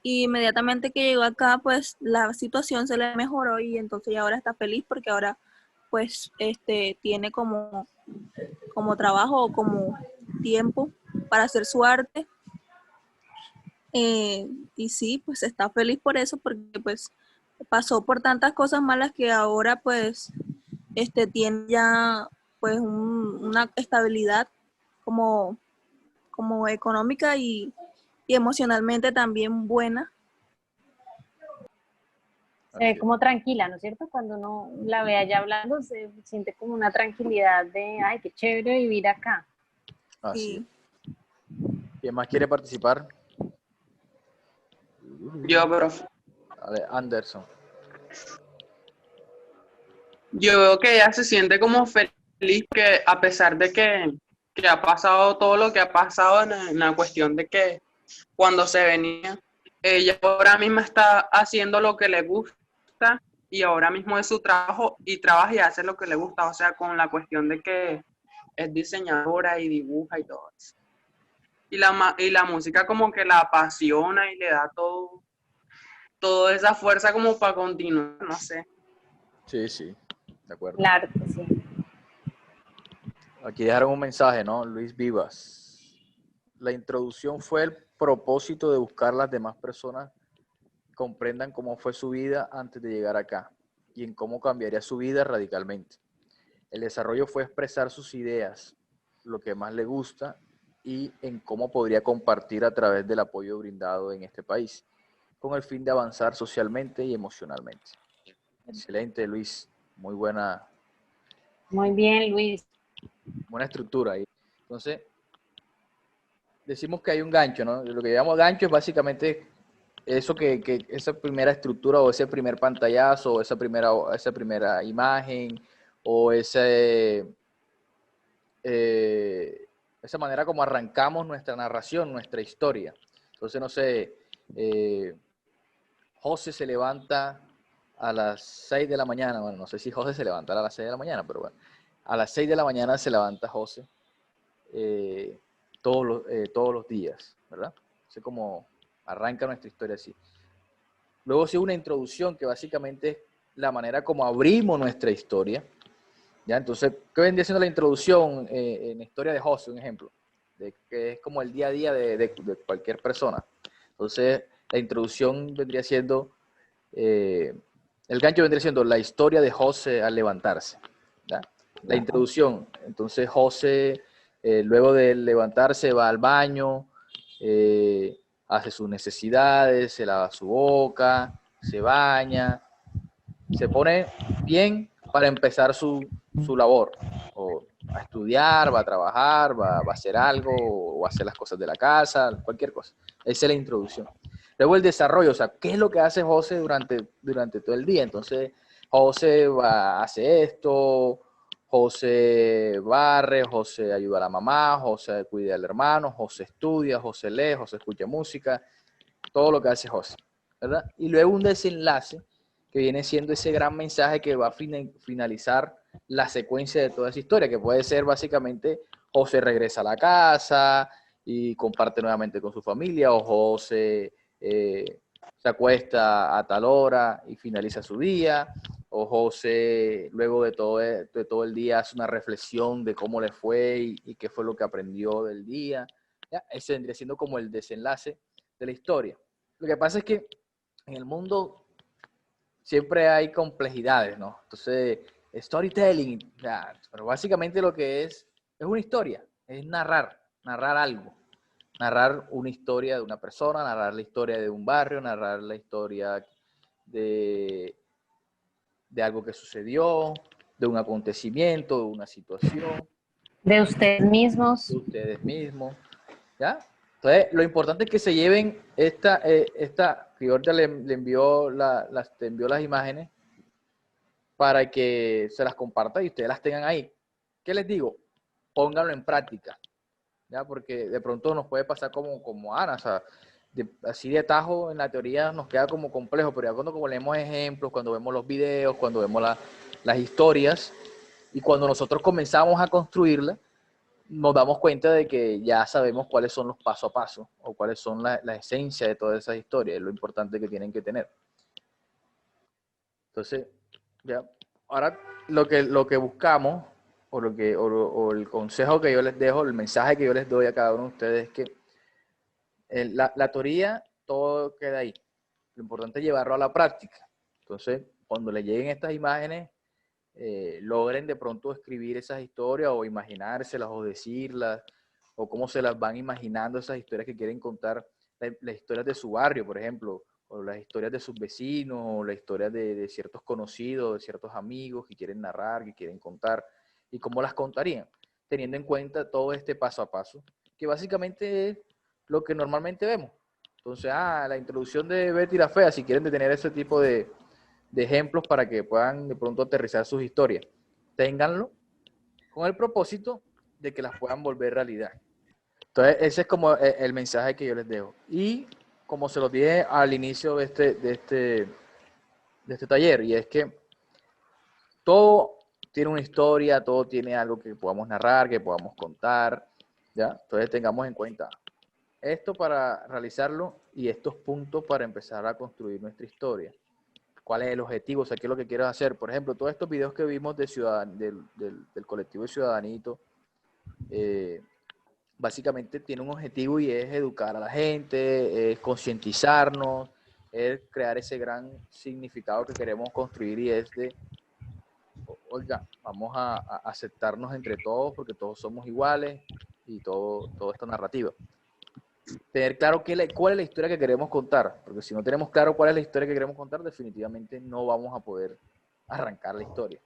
y inmediatamente que llegó acá pues la situación se le mejoró, y entonces ya ahora está feliz porque ahora pues tiene como trabajo o como tiempo para hacer su arte. Y sí, pues está feliz por eso, porque pues pasó por tantas cosas malas que ahora pues tiene ya pues una estabilidad como, como económica y emocionalmente también buena. Se ve como tranquila, ¿no es cierto? Cuando uno la ve allá hablando, se siente como una tranquilidad de, ay, qué chévere vivir acá. Así es. Y ¿Quién más quiere participar? Yo, profe. Anderson. Yo veo que ella se siente como feliz que a pesar de que ha pasado todo lo que ha pasado en la cuestión de que cuando se venía, ella ahora mismo está haciendo lo que le gusta y ahora mismo es su trabajo y trabaja y hace lo que le gusta, o sea, con la cuestión de que es diseñadora y dibuja y todo eso. Y la música como que la apasiona y le da toda esa fuerza como para continuar, no sé. Sí, de acuerdo. Claro que sí. Aquí dejaron un mensaje, ¿no? Luis Vivas. La introducción fue el propósito de buscar las demás personas comprendan cómo fue su vida antes de llegar acá y en cómo cambiaría su vida radicalmente. El desarrollo fue expresar sus ideas, lo que más le gusta y en cómo podría compartir a través del apoyo brindado en este país, con el fin de avanzar socialmente y emocionalmente. Excelente, Luis. Muy buena Muy bien, Luis. estructura ahí. Entonces, decimos que hay un gancho, ¿no? Lo que llamamos gancho es básicamente eso que esa primera estructura o ese primer pantallazo o esa primera imagen o esa manera como arrancamos nuestra narración, nuestra historia. Entonces, no sé, José se levanta a las 6 de la mañana. Bueno, no sé si José se levantará a las 6 de la mañana, pero bueno, a las 6 de la mañana se levanta José todos los días, ¿verdad? Así como arranca nuestra historia así. Luego sigue una introducción que básicamente es la manera como abrimos nuestra historia. ¿Ya? Entonces, ¿qué vendría siendo la introducción en la historia de José? Un ejemplo, de que es como el día a día de cualquier persona. Entonces, la introducción vendría siendo, el gancho vendría siendo la historia de José al levantarse. ¿Ya? La introducción, entonces José, luego de levantarse, va al baño, hace sus necesidades, se lava su boca, se baña, se pone bien para empezar su labor, o a estudiar, va a trabajar, va a hacer algo, o va a hacer las cosas de la casa, cualquier cosa. Esa es la introducción. Luego el desarrollo, o sea, ¿qué es lo que hace José durante todo el día? Entonces, José hace esto, José barre, José ayuda a la mamá, José cuida al hermano, José estudia, José lee, José escucha música, todo lo que hace José, ¿verdad? Y luego un desenlace que viene siendo ese gran mensaje que va a finalizar la secuencia de toda esa historia, que puede ser básicamente José regresa a la casa y comparte nuevamente con su familia, o José se acuesta a tal hora y finaliza su día, o José luego de todo el día hace una reflexión de cómo le fue y qué fue lo que aprendió del día. ¿Ya? Ese vendría siendo como el desenlace de la historia. Lo que pasa es que en el mundo siempre hay complejidades, ¿no? Entonces, storytelling, ya, pero básicamente lo que es una historia, es narrar algo, narrar una historia de una persona, narrar la historia de un barrio, narrar la historia de, de algo que sucedió, de un acontecimiento, de una situación, De ustedes mismos. de ustedes mismos, ¿ya? Entonces, lo importante es que se lleven que ahorita le envió te envió las imágenes para que se las comparta y ustedes las tengan ahí. ¿Qué les digo? Pónganlo en práctica, ¿ya? Porque de pronto nos puede pasar como Ana, o sea, así de tajo en la teoría nos queda como complejo, pero ya cuando como leemos ejemplos, cuando vemos los videos, cuando vemos las historias y cuando nosotros comenzamos a construirlas, nos damos cuenta de que ya sabemos cuáles son los paso a paso o cuáles son la esencia de todas esas historias, lo importante que tienen que tener. Entonces, ya, ahora lo que buscamos o el consejo que yo les dejo, el mensaje que yo les doy a cada uno de ustedes es que la teoría todo queda ahí. Lo importante es llevarlo a la práctica. Entonces, cuando le lleguen estas imágenes, logren de pronto escribir esas historias o imaginárselas o decirlas o cómo se las van imaginando esas historias que quieren contar, las historias de su barrio, por ejemplo, o las historias de sus vecinos, o las historias de ciertos conocidos, de ciertos amigos que quieren narrar, que quieren contar, y cómo las contarían, teniendo en cuenta todo este paso a paso, que básicamente es lo que normalmente vemos. Entonces, la introducción de Betty la Fea, si quieren tener ese tipo de ejemplos para que puedan de pronto aterrizar sus historias. Ténganlo con el propósito de que las puedan volver realidad. Entonces, ese es como el mensaje que yo les dejo. Y como se los dije al inicio de este taller, y es que todo tiene una historia, todo tiene algo que podamos narrar, que podamos contar, ¿ya? Entonces tengamos en cuenta esto para realizarlo y estos puntos para empezar a construir nuestra historia. ¿Cuál es el objetivo? O sea, ¿qué es lo que quieres hacer? Por ejemplo, todos estos videos que vimos del colectivo de Ciudadanito, básicamente tiene un objetivo y es educar a la gente, es concientizarnos, es crear ese gran significado que queremos construir y es de, oiga, vamos a aceptarnos entre todos porque todos somos iguales y toda esta narrativa. Tener claro cuál es la historia que queremos contar, porque si no tenemos claro cuál es la historia que queremos contar, definitivamente no vamos a poder arrancar la historia.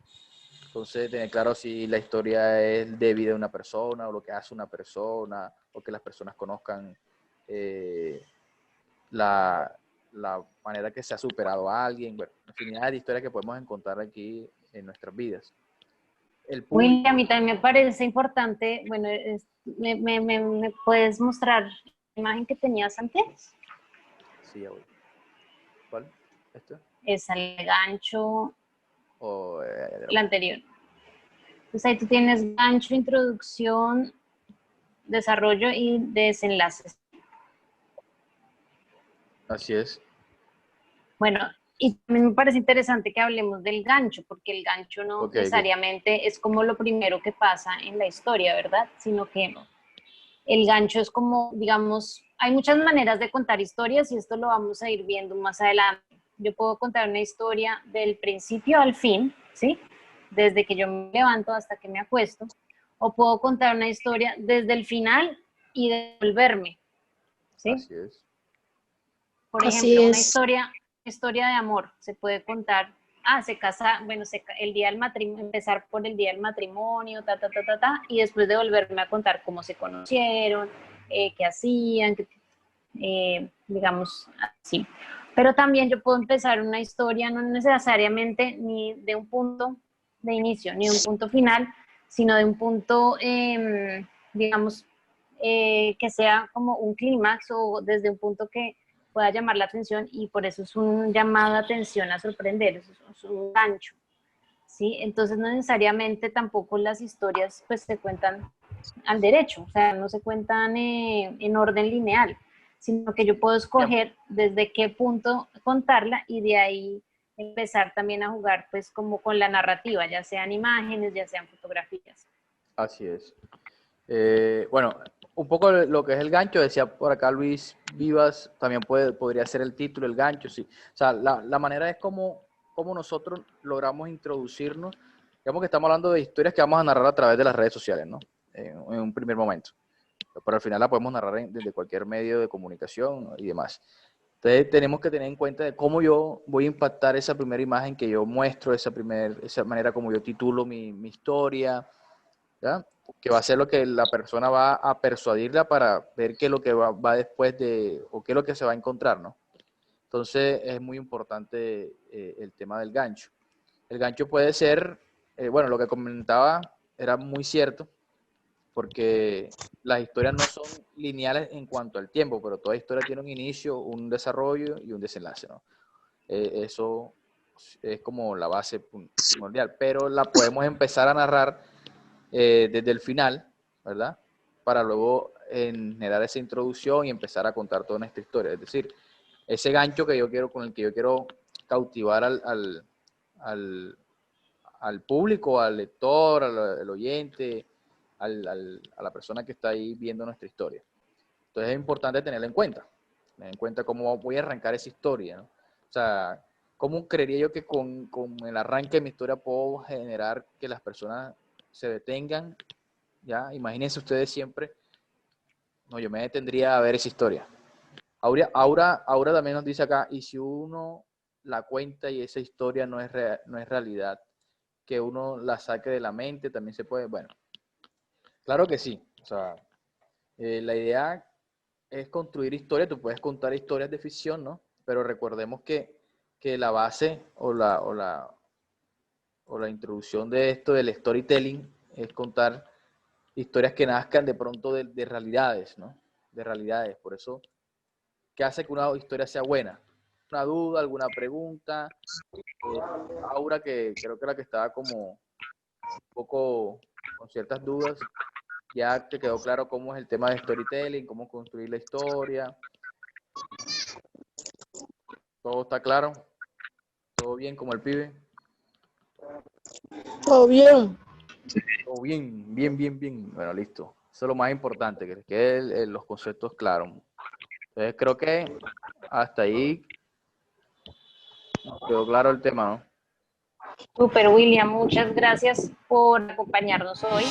Entonces, tener claro si la historia es de vida de una persona, o lo que hace una persona, o que las personas conozcan la manera que se ha superado a alguien. Bueno, infinidad de historias que podemos encontrar aquí en nuestras vidas. el público. William, a mí también me parece importante, bueno, me puedes mostrar la imagen que tenías antes? Sí, ya voy. ¿Cuál? ¿Esta? Es el gancho, O, la anterior. Entonces ahí tú tienes gancho, introducción, desarrollo y desenlaces. así es. Bueno, y también me parece interesante que hablemos del gancho, porque el gancho no Ok, necesariamente es como lo primero que pasa en la historia, ¿verdad? Sino que el gancho es como, digamos, hay muchas maneras de contar historias y esto lo vamos a ir viendo más adelante. Yo puedo contar una historia del principio al fin, ¿sí? Desde que yo me levanto hasta que me acuesto, o puedo contar una historia desde el final y devolverme, ¿sí? así es. Por Así ejemplo, una es. historia de amor se puede contar, se casa, bueno, el día del matrimonio, empezar por el día del matrimonio, y después de volverme a contar cómo se conocieron, qué hacían, digamos así. Pero también yo puedo empezar una historia no necesariamente ni de un punto de inicio, ni de un punto final, sino de un punto, digamos, que sea como un clímax o desde un punto que pueda llamar la atención y por eso es un llamado de atención a sorprender, es un gancho, ¿sí? Entonces no necesariamente tampoco las historias pues se cuentan al derecho, o sea, no se cuentan en orden lineal, sino que yo puedo escoger desde qué punto contarla y de ahí empezar también a jugar pues como con la narrativa, ya sean imágenes, ya sean fotografías. Así es. Bueno, un poco lo que es el gancho, decía por acá Luis Vivas, también podría ser el título, el gancho, sí. O sea, la manera es como nosotros logramos introducirnos. Digamos que estamos hablando de historias que vamos a narrar a través de las redes sociales, ¿no? En un primer momento. Pero al final la podemos narrar desde cualquier medio de comunicación y demás. Entonces tenemos que tener en cuenta de cómo yo voy a impactar esa primera imagen que yo muestro, esa manera como yo titulo mi historia, ¿ya? Que va a ser lo que la persona va a persuadirla para ver qué es lo que va después o qué es lo que se va a encontrar, ¿no? Entonces es muy importante el tema del gancho. El gancho puede ser, bueno, lo que comentaba era muy cierto, porque las historias no son lineales en cuanto al tiempo, pero toda historia tiene un inicio, un desarrollo y un desenlace, ¿no? Eso es como la base primordial, pero la podemos empezar a narrar desde el final, ¿verdad? Para luego generar esa introducción y empezar a contar toda nuestra historia. Es decir, ese gancho que yo quiero, con el que yo quiero cautivar al público, al lector, al oyente, a la persona que está ahí viendo nuestra historia. Entonces es importante tenerlo en cuenta. Tener en cuenta cómo voy a arrancar esa historia, ¿no? O sea, ¿cómo creería yo que con el arranque de mi historia puedo generar que las personas se detengan? Ya, imagínense ustedes siempre, no, yo me detendría a ver esa historia. Aura también nos dice acá, y si uno la cuenta y esa historia no es realidad, que uno la saque de la mente, también se puede, bueno, claro que sí. O sea, la idea es construir historias, tú puedes contar historias de ficción, ¿no? Pero recordemos que la base o la introducción de esto del storytelling es contar historias que nazcan de pronto de realidades, ¿no? De realidades. Por eso, ¿qué hace que una historia sea buena? ¿Una duda, alguna pregunta? Aura, que creo que era la que estaba como un poco con ciertas dudas, ya te quedó claro cómo es el tema de storytelling, cómo construir la historia. ¿Todo está claro? ¿Todo bien como el pibe? Todo bien. Todo bien, bien, bien, bien. Bueno, listo. Eso es lo más importante, que queden los conceptos claros. Entonces creo que hasta ahí quedó claro el tema, ¿no? Super William, muchas gracias por acompañarnos hoy.